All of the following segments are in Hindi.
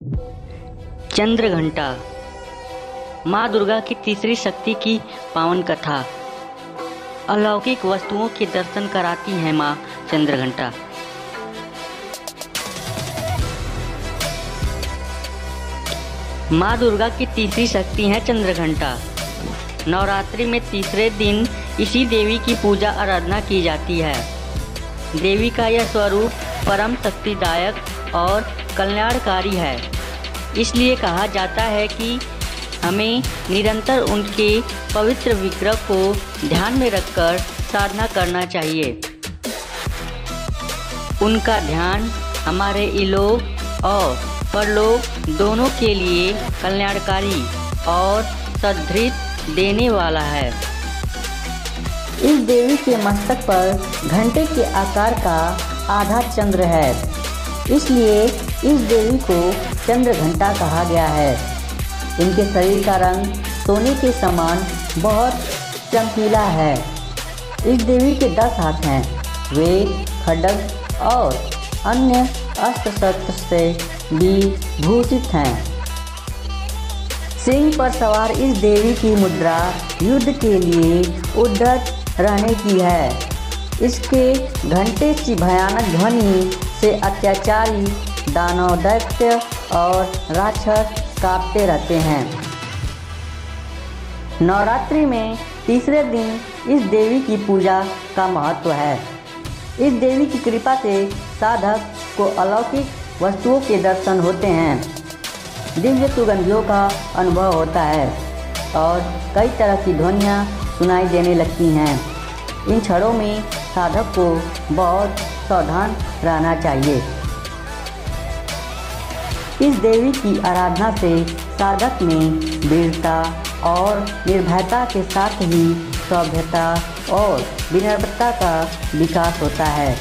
चंद्रघंटा माँ दुर्गा की तीसरी शक्ति की पावन कथा। अलौकिक वस्तुओं के दर्शन कराती है माँ चंद्रघंटा। माँ दुर्गा की तीसरी शक्ति है चंद्रघंटा। नवरात्रि में तीसरे दिन इसी देवी की पूजा आराधना की जाती है। देवी का यह स्वरूप परम शक्तिदायक और कल्याणकारी है। इसलिए कहा जाता है कि हमें निरंतर उनके पवित्र विग्रह को ध्यान में रखकर साधना करना चाहिए। उनका ध्यान हमारे इलोक और परलोक दोनों के लिए कल्याणकारी और सद्गति देने वाला है। इस देवी के मस्तक पर घंटे के आकार का आधा चंद्र है, इसलिए इस देवी को चंद्रघंटा कहा गया है। इनके शरीर का रंग सोने के समान बहुत चमकीला है। इस देवी के 10 हाथ हैं। वे खड्ग और अन्य अस्त्र शस्त्र से भी भूषित हैं। सिंह पर सवार इस देवी की मुद्रा युद्ध के लिए उद्धत रहने की है। इसके घंटे की भयानक ध्वनि से अत्याचारी दानव, दैत्य और राक्षस कांपते रहते हैं। नवरात्रि में तीसरे दिन इस देवी की पूजा का महत्व है। इस देवी की कृपा से साधक को अलौकिक वस्तुओं के दर्शन होते हैं, दिव्य सुगंधियों का अनुभव होता है और कई तरह की ध्वनियाँ सुनाई देने लगती हैं। इन क्षणों में साधक को बहुत सावधान रहना चाहिए। इस देवी की आराधना से साधक में वीरता और निर्भयता के साथ ही सभ्यता और विनम्रता का विकास होता है।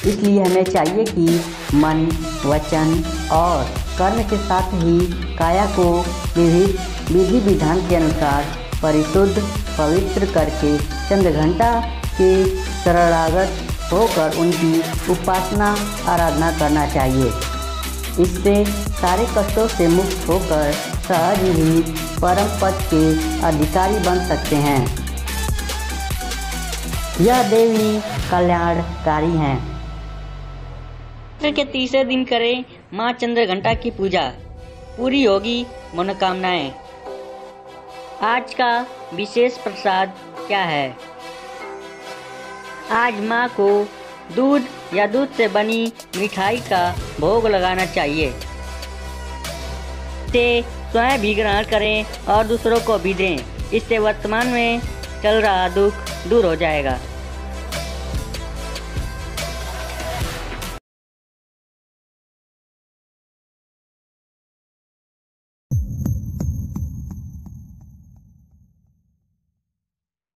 इसलिए हमें चाहिए कि मन, वचन और कर्म के साथ ही काया को विधि विधान के अनुसार परिशुद्ध पवित्र करके चंद्रघंटा के शरणागत होकर उनकी उपासना आराधना करना चाहिए। इससे सारे कष्टों से मुक्त होकर सहज ही परम पद के अधिकारी बन सकते हैं। यह देवी कल्याणकारी हैं। के तीसरे दिन करें माँ चंद्रघंटा की पूजा, पूरी होगी मनोकामनाएं। आज का विशेष प्रसाद क्या है? आज माँ को दूध या दूध से बनी मिठाई का भोग लगाना चाहिए। इसे स्वयं भी ग्रहण करें और दूसरों को भी दें। इससे वर्तमान में चल रहा दुख दूर हो जाएगा।